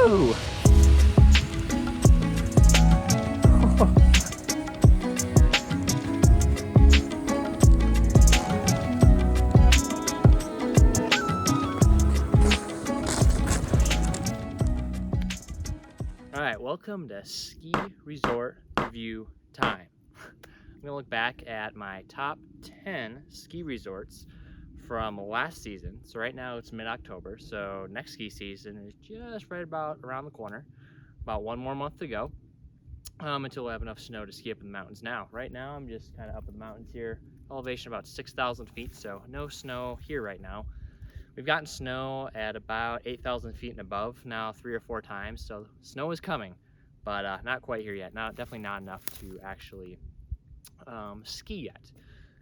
Whoa! All right, welcome to Ski Resort Review Time. I'm gonna look back at my top 10 ski resorts from last season. So right now it's mid-October, so next ski season is just right about around the corner. About one more month to go until we'll have enough snow to ski up in the mountains. Now, right now I'm just kind of up in the mountains here, elevation about 6,000 feet, so no snow here right now. We've gotten snow at about 8,000 feet and above now 3 or 4 times, so snow is coming, but not quite here yet. Definitely not enough to actually ski yet.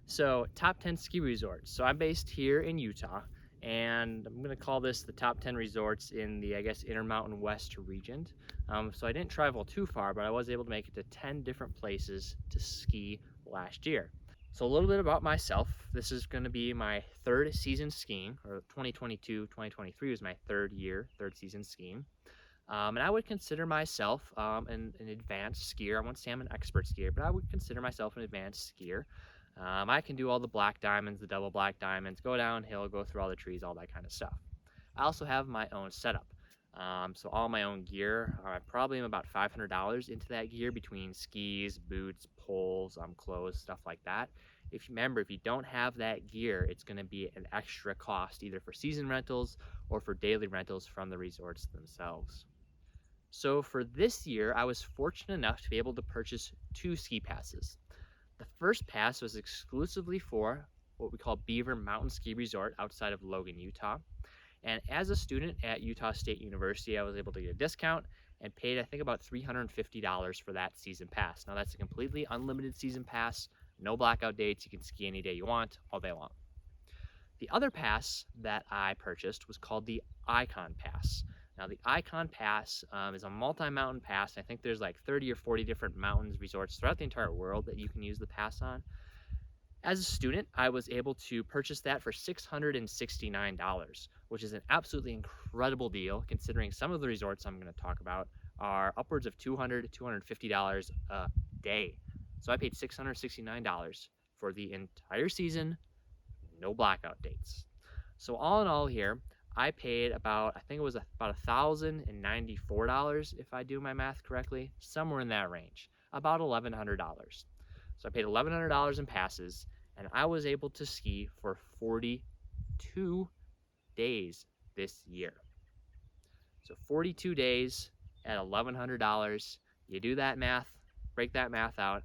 So top 10 ski resorts. So I'm based here in Utah, and I'm gonna call this the top 10 resorts in the, I guess, Intermountain West region. So I didn't travel too far, but I was able to make it to 10 different places to ski last year. So a little bit about myself. This is gonna be my third season skiing, or 2022-2023 was my third season skiing. And I would consider myself an advanced skier. I won't say I'm an expert skier, but I would consider myself an advanced skier. I can do all the black diamonds, the double black diamonds, go downhill, go through all the trees, all that kind of stuff. I also have my own setup. So all my own gear, I probably am about $500 into that gear between skis, boots, poles, clothes, stuff like that. If you don't have that gear, it's going to be an extra cost either for season rentals or for daily rentals from the resorts themselves. So for this year, I was fortunate enough to be able to purchase 2 ski passes. The first pass was exclusively for what we call Beaver Mountain Ski Resort outside of Logan, Utah. And as a student at Utah State University, I was able to get a discount and paid, I think, about $350 for that season pass. Now that's a completely unlimited season pass, no blackout dates. You can ski any day you want, all day long. The other pass that I purchased was called the Icon Pass. Now the Icon Pass is a multi-mountain pass. I think there's like 30 or 40 different mountains resorts throughout the entire world that you can use the pass on. As a student, I was able to purchase that for $669, which is an absolutely incredible deal considering some of the resorts I'm going to talk about are upwards of $200 to $250 a day. So I paid $669 for the entire season, no blackout dates. So all in all here, I paid about, I think it was about $1,094 if I do my math correctly, somewhere in that range, about $1,100. So I paid $1,100 in passes, and I was able to ski for 42 days this year. So 42 days at $1,100, you do that math, break that math out,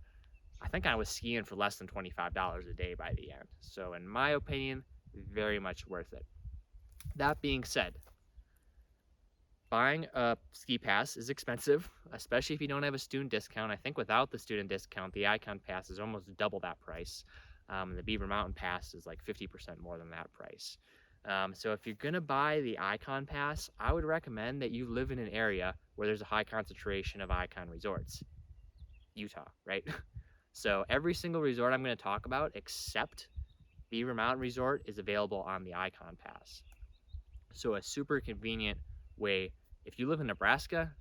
I think I was skiing for less than $25 a day by the end. So in my opinion, very much worth it. That being said, buying a ski pass is expensive, especially if you don't have a student discount. I think without the student discount, the Icon Pass is almost double that price. The Beaver Mountain Pass is like 50% more than that price. So if you're going to buy the Icon Pass, I would recommend that you live in an area where there's a high concentration of Icon resorts. Utah, right? So every single resort I'm going to talk about except Beaver Mountain Resort is available on the Icon Pass. So a super convenient way. If you live in Nebraska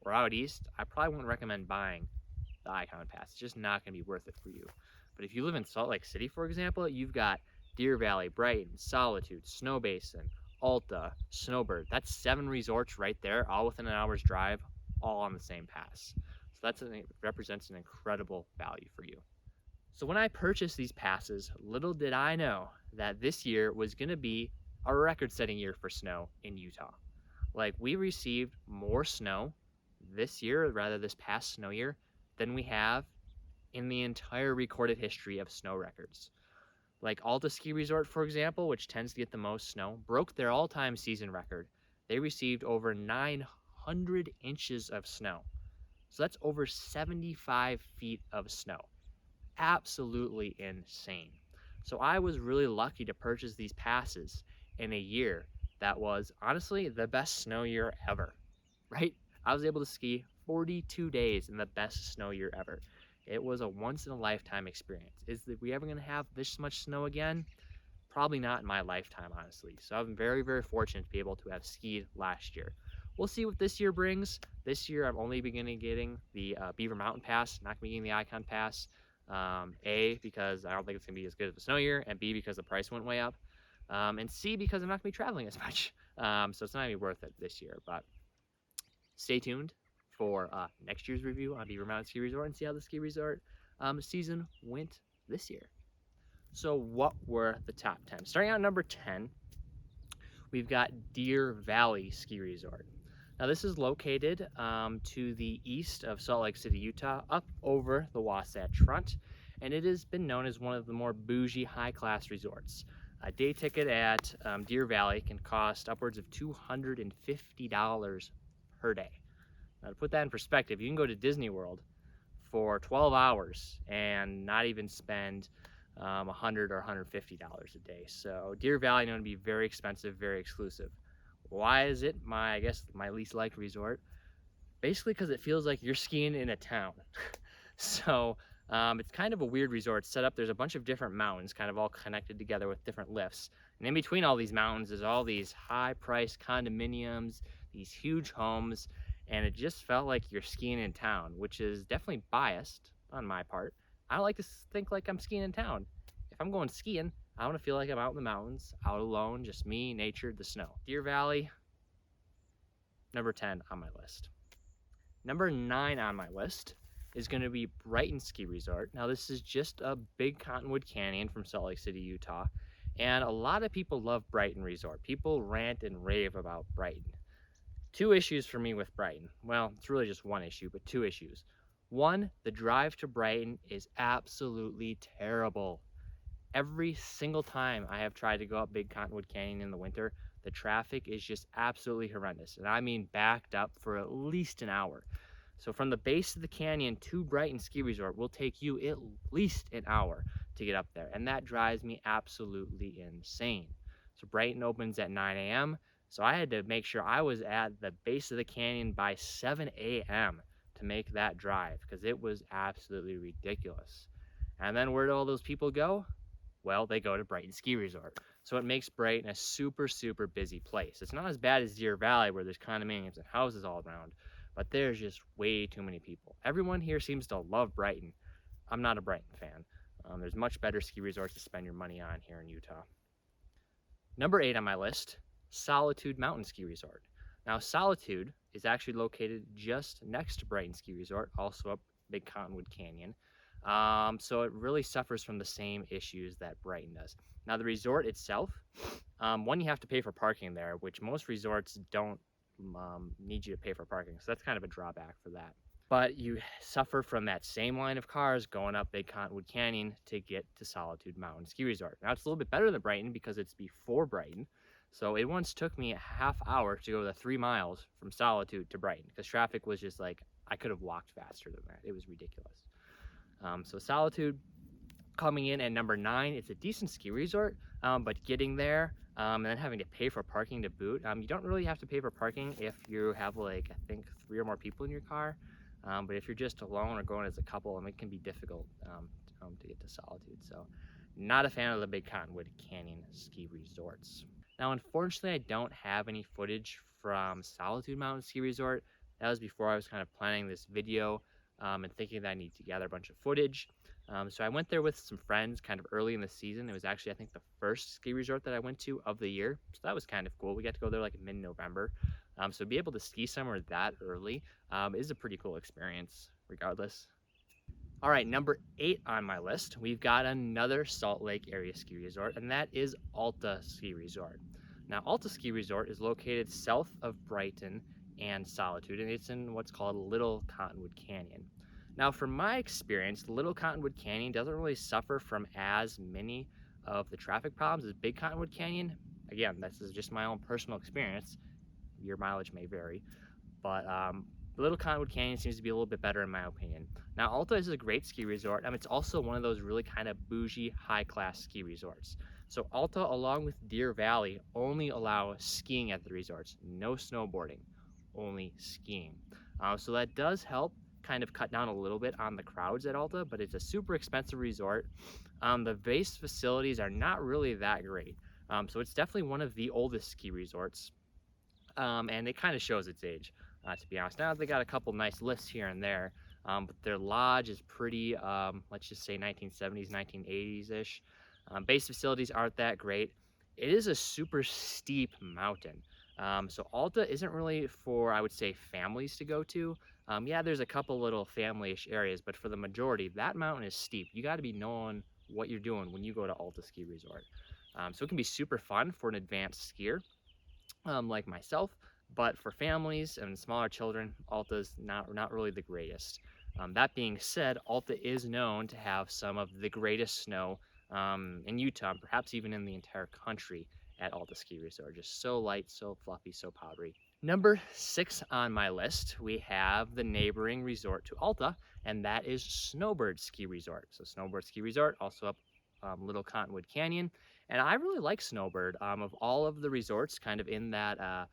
or out east, I probably wouldn't recommend buying the Icon Pass. It's just not going to be worth it for you. But if you live in Salt Lake City, for example, you've got Deer Valley, Brighton, Solitude, Snow Basin, Alta, Snowbird. That's 7 resorts right there, all within an hour's drive, all on the same pass. So it represents an incredible value for you. So when I purchased these passes, little did I know that this year was going to be a record-setting year for snow in Utah. Like, we received more snow this year, rather this past snow year, than we have in the entire recorded history of snow records. Like Alta Ski Resort, for example, which tends to get the most snow, broke their all-time season record. They received over 900 inches of snow. So that's over 75 feet of snow. Absolutely insane. So I was really lucky to purchase these passes in a year that was honestly the best snow year ever, right? I was able to ski 42 days in the best snow year ever. It was a once in a lifetime experience. Is we ever going to have this much snow again? Probably not in my lifetime, honestly. So I'm very, very fortunate to be able to have skied last year. we'll see what this year brings. This year, I'm only beginning getting the Beaver Mountain Pass, not gonna be getting the Icon Pass. A, because I don't think it's gonna be as good as a snow year, and B, because the price went way up, and C, because I'm not gonna be traveling as much. So it's not gonna be worth it this year. But stay tuned for next year's review on Beaver Mountain Ski Resort and see how the ski resort season went this year. So what were the top 10? Starting out number 10, we've got Deer Valley Ski Resort. Now this is located to the east of Salt Lake City, Utah, up over the Wasatch Front, and it has been known as one of the more bougie, high-class resorts. A day ticket at Deer Valley can cost upwards of $250 per day. Now to put that in perspective, you can go to Disney World for 12 hours and not even spend $100 or $150 a day. So Deer Valley known to be very expensive, very exclusive. Why is it my least liked resort? Basically because it feels like you're skiing in a town. So it's kind of a weird resort set up. There's a bunch of different mountains kind of all connected together with different lifts. And in between all these mountains is all these high-priced condominiums, these huge homes, and it just felt like you're skiing in town, which is definitely biased on my part. I don't like to think like I'm skiing in town. If I'm going skiing, I want to feel like I'm out in the mountains, out alone, just me, nature, the snow. Deer Valley, number 10 on my list. Number 9 on my list is going to be Brighton Ski Resort. Now this is just a big Cottonwood Canyon from Salt Lake City, Utah. And a lot of people love Brighton Resort. People rant and rave about Brighton. 2 issues for me with Brighton. Well, it's really just 1 issue, but 2 issues. 1, the drive to Brighton is absolutely terrible. Every single time I have tried to go up Big Cottonwood Canyon in the winter, the traffic is just absolutely horrendous. And I mean backed up for at least an hour. So from the base of the canyon to Brighton Ski Resort will take you at least an hour to get up there. And that drives me absolutely insane. So Brighton opens at 9 a.m. So I had to make sure I was at the base of the canyon by 7 a.m. to make that drive because it was absolutely ridiculous. And then where do all those people go? Well, they go to Brighton Ski Resort. So it makes Brighton a super, super busy place. It's not as bad as Deer Valley where there's condominiums and houses all around, but there's just way too many people. Everyone here seems to love Brighton. I'm not a Brighton fan. There's much better ski resorts to spend your money on here in Utah. Number 8 on my list, Solitude Mountain Ski Resort. Now Solitude is actually located just next to Brighton Ski Resort, also up Big Cottonwood Canyon. So it really suffers from the same issues that Brighton does. Now the resort itself, one, you have to pay for parking there, which most resorts don't need you to pay for parking. So that's kind of a drawback for that. But you suffer from that same line of cars going up Big Cottonwood Canyon to get to Solitude Mountain Ski Resort. Now it's a little bit better than Brighton because it's before Brighton. So it once took me a half hour to go the 3 miles from Solitude to Brighton because traffic was just like, I could have walked faster than that. It was ridiculous. So Solitude coming in at number 9. It's a decent ski resort, but getting there and then having to pay for parking to boot. You don't really have to pay for parking if you have like, I think 3 or more people in your car. But if you're just alone or going as a couple, it can be difficult to get to Solitude. So not a fan of the Big Cottonwood Canyon ski resorts. Now, unfortunately, I don't have any footage from Solitude Mountain Ski Resort. That was before I was kind of planning this video and thinking that I need to gather a bunch of footage. So I went there with some friends kind of early in the season. It was actually, I think, the first ski resort that I went to of the year. So that was kind of cool. We got to go there like mid-November. So to be able to ski somewhere that early is a pretty cool experience regardless. All right, number 8 on my list, we've got another Salt Lake area ski resort, and that is Alta Ski Resort. Now, Alta Ski Resort is located south of Brighton and Solitude, and it's in what's called Little Cottonwood Canyon. Now, from my experience, Little Cottonwood Canyon doesn't really suffer from as many of the traffic problems as Big Cottonwood Canyon. Again, this is just my own personal experience. Your mileage may vary, but Little Cottonwood Canyon seems to be a little bit better in my opinion. Now, Alta is a great ski resort. It's also one of those really kind of bougie, high-class ski resorts. So Alta, along with Deer Valley, only allow skiing at the resorts. No snowboarding, only skiing. So that does help kind of cut down a little bit on the crowds at Alta, but it's a super expensive resort. The base facilities are not really that great. So it's definitely one of the oldest ski resorts. And it kind of shows its age, to be honest. Now they got a couple nice lifts here and there, but their lodge is pretty, let's just say 1970s, 1980s-ish. Base facilities aren't that great. It is a super steep mountain. So Alta isn't really for, I would say, families to go to. Yeah, there's a couple little family-ish areas, but for the majority, that mountain is steep. You got to be knowing what you're doing when you go to Alta Ski Resort. So it can be super fun for an advanced skier, like myself, but for families and smaller children, Alta's not really the greatest. That being said, Alta is known to have some of the greatest snow in Utah, perhaps even in the entire country at Alta Ski Resort. Just so light, so fluffy, so powdery. Number 6 on my list, we have the neighboring resort to Alta, and that is Snowbird Ski Resort. So Snowbird Ski Resort, also up Little Cottonwood Canyon. And I really like Snowbird. Of all of the resorts kind of in that, I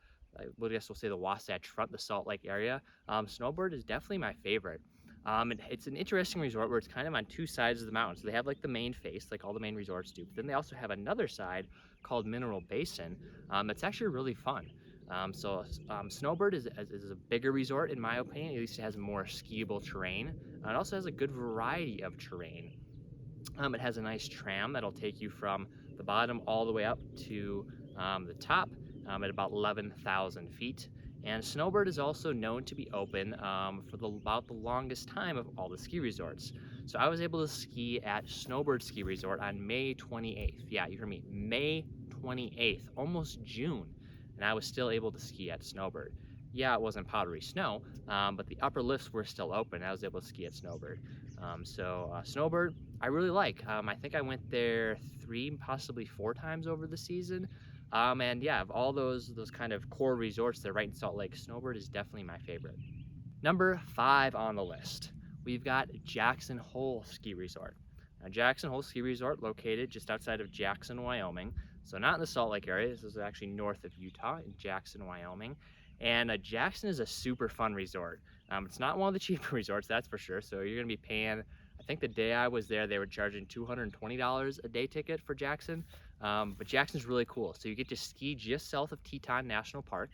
guess we'll say the Wasatch Front, the Salt Lake area, Snowbird is definitely my favorite. It's an interesting resort where it's kind of on two sides of the mountain. So they have like the main face, like all the main resorts do. But then they also have another side called Mineral Basin. That's actually really fun. Snowbird is a bigger resort in my opinion. At least it has more skiable terrain. It also has a good variety of terrain. It has a nice tram that'll take you from the bottom all the way up to the top at about 11,000 feet. And Snowbird is also known to be open for about the longest time of all the ski resorts. So I was able to ski at Snowbird Ski Resort on May 28th. Yeah, you heard me, May 28th, almost June. And I was still able to ski at Snowbird. Yeah, it wasn't powdery snow, but the upper lifts were still open. I was able to ski at Snowbird. Snowbird, I really like. I think I went there 3, possibly 4 times over the season. And yeah, of all those kind of core resorts that are right in Salt Lake, Snowbird is definitely my favorite. Number 5 on the list, we've got Jackson Hole Ski Resort. Now, Jackson Hole Ski Resort, located just outside of Jackson, Wyoming. So not in the Salt Lake area. This is actually north of Utah in Jackson, Wyoming. And Jackson is a super fun resort. It's not one of the cheaper resorts, that's for sure. So you're gonna be paying, I think the day I was there, they were charging $220 a day ticket for Jackson. But Jackson's really cool. So you get to ski just south of Teton National Park.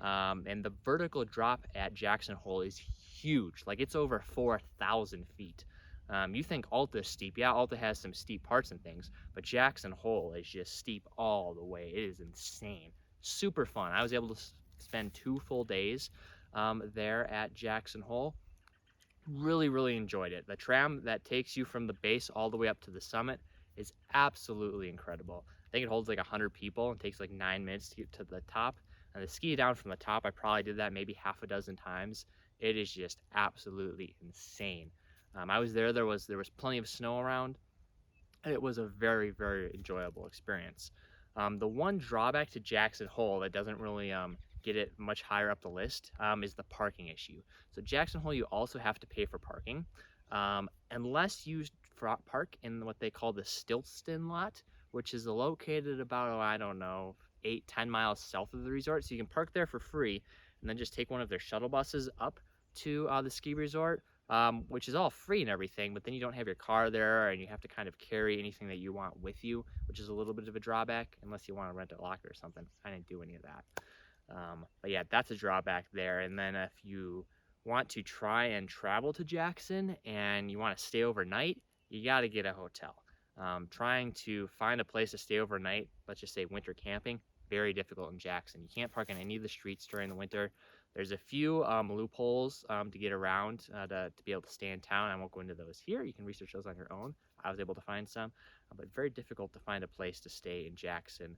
And the vertical drop at Jackson Hole is huge. Like it's over 4,000 feet. You think Alta is steep. Yeah, Alta has some steep parts and things, but Jackson Hole is just steep all the way. It is insane. Super fun. I was able to spend 2 full days there at Jackson Hole. Really enjoyed it. The tram that takes you from the base all the way up to the summit is absolutely incredible. I think it holds like 100 people and takes like 9 minutes to get to the top. And the ski down from the top, I probably did that maybe half a dozen times. It is just absolutely insane. I was there. There was plenty of snow around. It was a very enjoyable experience. The one drawback to Jackson Hole that doesn't really get it much higher up the list is the parking issue. So Jackson Hole, you also have to pay for parking, unless you park in what they call the Stiltston lot, which is located about, oh, I don't know, 8-10 miles south of the resort. So you can park there for free and then just take one of their shuttle buses up to the ski resort, which is all free and everything, but then you don't have your car there and you have to kind of carry anything that you want with you, which is a little bit of a drawback unless you want to rent a locker or something. I didn't do any of that. But yeah, that's a drawback there. And then if you want to try and travel to Jackson and you want to stay overnight, you got to get a hotel. Trying to find a place to stay overnight, let's just say winter camping, very difficult in Jackson. You can't park on any of the streets during the winter. There's a few loopholes to get around to be able to stay in town. I won't go into those here. You can research those on your own. I was able to find some, but very difficult to find a place to stay in Jackson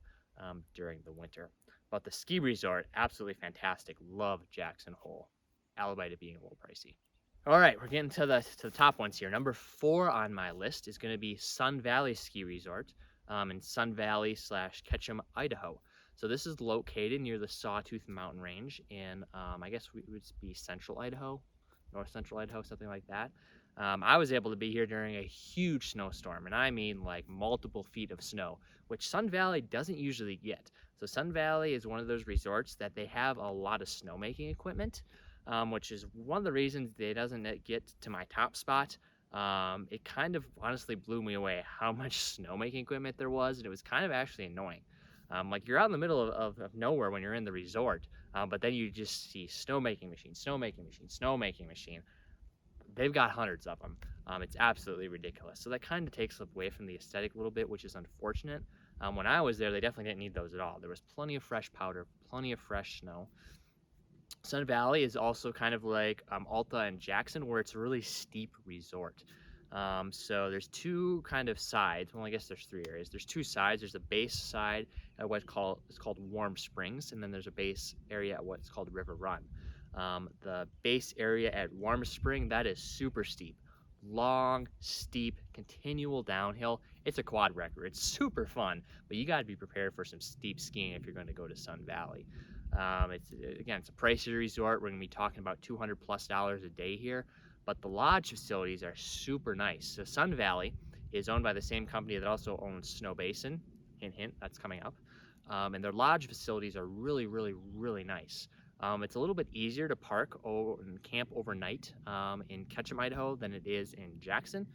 during the winter. But the ski resort, absolutely fantastic. Love Jackson Hole. Alibi to being a little pricey. All right, we're getting to the top ones here. Number 4 on my list is going to be Sun Valley Ski Resort in Sun Valley / Ketchum, Idaho. So this is located near the Sawtooth Mountain Range in, I guess it would be central Idaho, north central Idaho, something like that. I was able to be here during a huge snowstorm, and I mean like multiple feet of snow, which Sun Valley doesn't usually get. So Sun Valley is one of those resorts that they have a lot of snowmaking equipment, which is one of the reasons it doesn't get to my top spot. It kind of honestly blew me away how much snowmaking equipment there was, and it was kind of actually annoying. Like you're out in the middle of nowhere when you're in the resort, but then you just see snowmaking machine, snowmaking machine, snowmaking machine. They've got hundreds of them. It's absolutely ridiculous. So that kind of takes away from the aesthetic a little bit, which is unfortunate. When I was there, they definitely didn't need those at all. There was plenty of fresh powder, plenty of fresh snow. Sun Valley is also kind of like Alta and Jackson, where it's a really steep resort. So there's two kind of sides. Well, I guess there's three areas. There's two sides. There's a base side at what's called Warm Springs, and then there's a base area at what's called River Run. The base area at Warm Spring, that is super steep. Long, steep, continual downhill. It's a quad wrecker. It's super fun, but you got to be prepared for some steep skiing if you're going to go to Sun Valley. It's a pricey resort. We're going to be talking about $200+ a day here, but the lodge facilities are super nice. So Sun Valley is owned by the same company that also owns Snow Basin. Hint, hint, that's coming up. And their lodge facilities are really, really, really nice. It's a little bit easier to park and camp overnight in Ketchum, Idaho than it is in Jackson.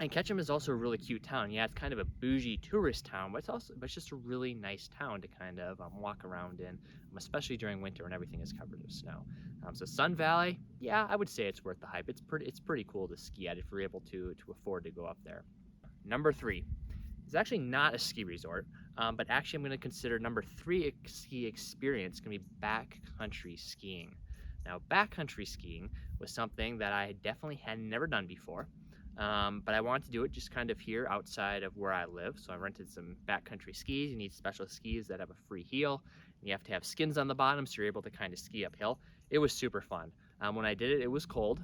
And Ketchum is also a really cute town. Yeah, it's kind of a bougie tourist town, but it's just a really nice town to kind of walk around in, especially during winter when everything is covered with snow. So Sun Valley, yeah, I would say it's worth the hype. It's pretty cool to ski at if you're able to afford to go up there. Number 3. It's actually not a ski resort, but actually I'm going to consider number 3 ski experience going to be backcountry skiing. Now, backcountry skiing was something that I definitely had never done before, but I wanted to do it just kind of here outside of where I live. So I rented some backcountry skis. You need special skis that have a free heel. You have to have skins on the bottom so you're able to kind of ski uphill. It was super fun. When I did it, it was cold.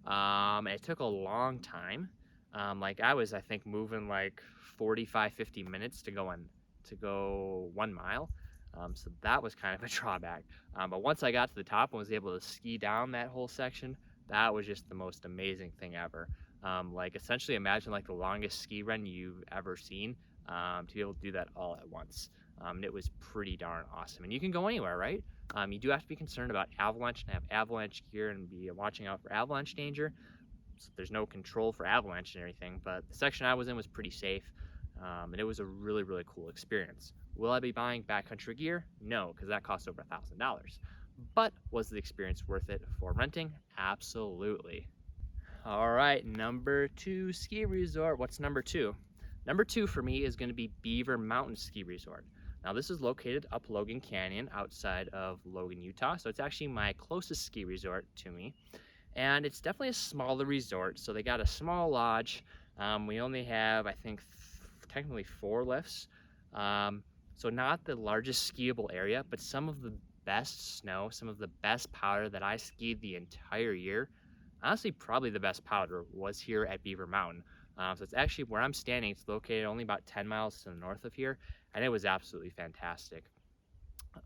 It took a long time. I was, I think, moving like 45-50 minutes to go 1 mile. So that was kind of a drawback. But once I got to the top and was able to ski down that whole section, that was just the most amazing thing ever. Essentially imagine like the longest ski run you've ever seen, to be able to do that all at once. And it was pretty darn awesome. And you can go anywhere, right? You do have to be concerned about avalanche and have avalanche gear and be watching out for avalanche danger. So there's no control for avalanche and everything, but the section I was in was pretty safe, and it was a really, really cool experience. Will I be buying backcountry gear? No, because that costs over $1,000. But was the experience worth it for renting? Absolutely. All right, number 2 ski resort. What's number 2? Number 2 for me is going to be Beaver Mountain Ski Resort. Now this is located up Logan Canyon outside of Logan, Utah. So it's actually my closest ski resort to me. And it's definitely a smaller resort. So they got a small lodge. We only have, I think, technically 4 lifts. So not the largest skiable area, but some of the best snow, some of the best powder that I skied the entire year. Honestly, probably the best powder was here at Beaver Mountain. So it's actually where I'm standing. It's located only about 10 miles to the north of here, and it was absolutely fantastic.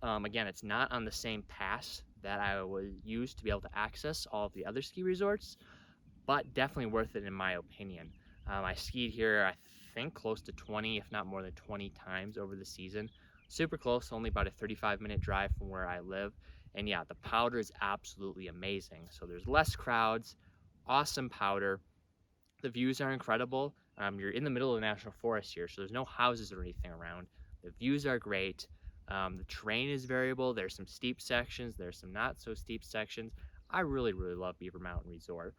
Again, it's not on the same pass that I was used to be able to access all of the other ski resorts, but definitely worth it in my opinion. I skied here, I think, close to 20, if not more than 20 times over the season. Super close, only about a 35-minute drive from where I live. And yeah, the powder is absolutely amazing. So there's less crowds, awesome powder. The views are incredible. You're in the middle of the national forest here, so there's no houses or anything around. The views are great. The terrain is variable. There's some steep sections. There's some not so steep sections. I really, really love Beaver Mountain Resort.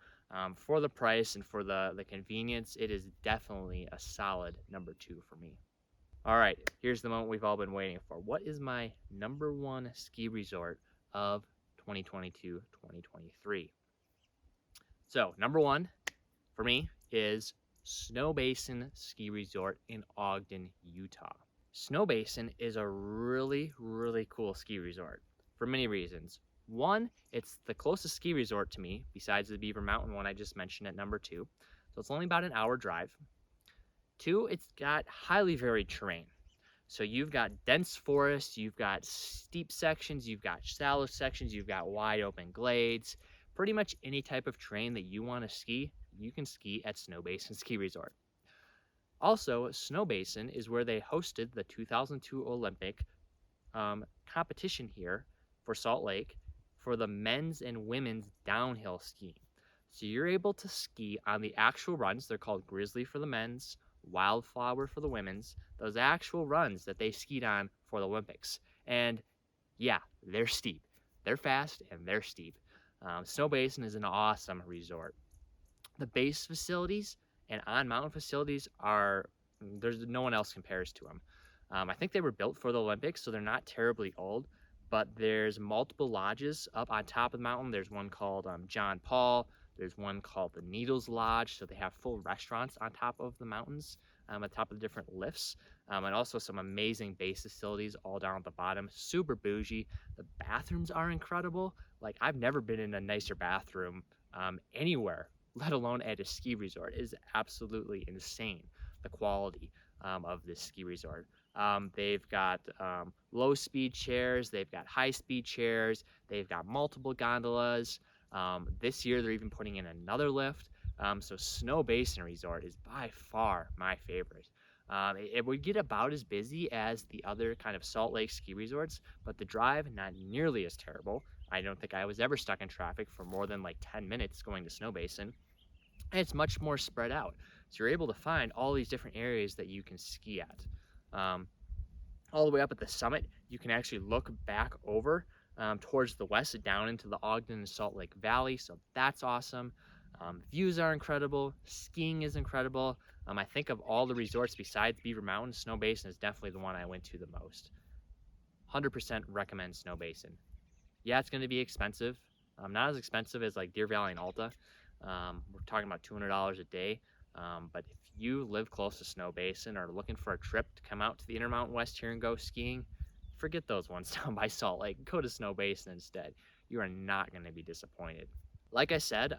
For the price and for the convenience, it is definitely a solid number 2 for me. All right, here's the moment we've all been waiting for. What is my number 1 ski resort of 2022-2023? So number 1 for me is Snow Basin Ski Resort in Ogden, Utah. Snow Basin is a really, really cool ski resort for many reasons. 1, it's the closest ski resort to me besides the Beaver Mountain one I just mentioned at number 2. So it's only about an hour drive. 2, it's got highly varied terrain. So you've got dense forests, you've got steep sections, you've got shallow sections, you've got wide open glades. Pretty much any type of terrain that you want to ski, you can ski at Snow Basin Ski Resort. Also, Snow Basin is where they hosted the 2002 Olympic competition here for Salt Lake for the men's and women's downhill skiing. So you're able to ski on the actual runs. They're called Grizzly for the men's, Wildflower for the women's, those actual runs that they skied on for the Olympics. And yeah, they're steep. They're fast and they're steep. Snow Basin is an awesome resort. The base facilities and on mountain facilities are, there's no one else compares to them. I think they were built for the Olympics, so they're not terribly old, but there's multiple lodges up on top of the mountain. There's one called John Paul. There's one called the Needles Lodge. So they have full restaurants on top of the mountains, on top of the different lifts, and also some amazing base facilities all down at the bottom. Super bougie. The bathrooms are incredible. Like, I've never been in a nicer bathroom anywhere, let alone at a ski resort. It is absolutely insane, the quality of this ski resort. They've got low speed chairs, they've got high speed chairs, they've got multiple gondolas. This year they're even putting in another lift. So Snow Basin Resort is by far my favorite. It would get about as busy as the other kind of Salt Lake ski resorts, but the drive not nearly as terrible. I don't think I was ever stuck in traffic for more than like 10 minutes going to Snow Basin. And it's much more spread out. So you're able to find all these different areas that you can ski at. All the way up at the summit, you can actually look back over towards the west down into the Ogden and Salt Lake Valley. So that's awesome. Views are incredible. Skiing is incredible. I think of all the resorts besides Beaver Mountain, Snow Basin is definitely the one I went to the most. 100% recommend Snow Basin. Yeah, it's going to be expensive. Not as expensive as like Deer Valley and Alta. We're talking about $200 a day. But if you live close to Snow Basin or looking for a trip to come out to the Intermountain West here and go skiing, forget those ones down by Salt Lake. Go to Snow Basin instead. You are not going to be disappointed. Like I said,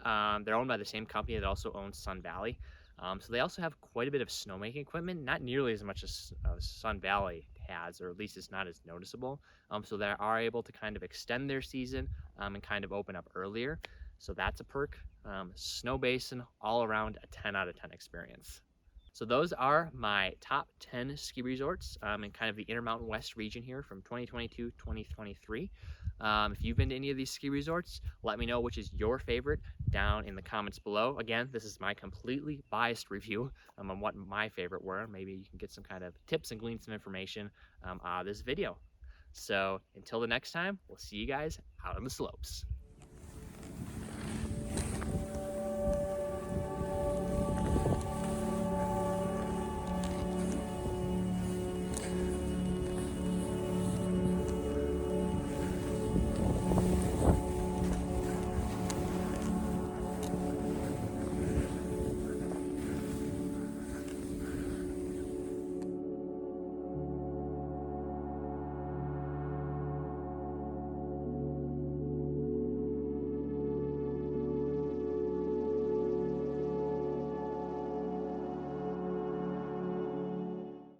they're owned by the same company that also owns Sun Valley. So they also have quite a bit of snowmaking equipment, not nearly as much as Sun Valley has, or at least it's not as noticeable. So they are able to kind of extend their season and kind of open up earlier. So that's a perk. Snow Basin, all around a 10 out of 10 experience. So those are my top 10 ski resorts in kind of the Intermountain West region here from 2022-2023. If you've been to any of these ski resorts, let me know which is your favorite down in the comments below. Again, this is my completely biased review on what my favorite were. Maybe you can get some kind of tips and glean some information out of this video. So until the next time, we'll see you guys out on the slopes.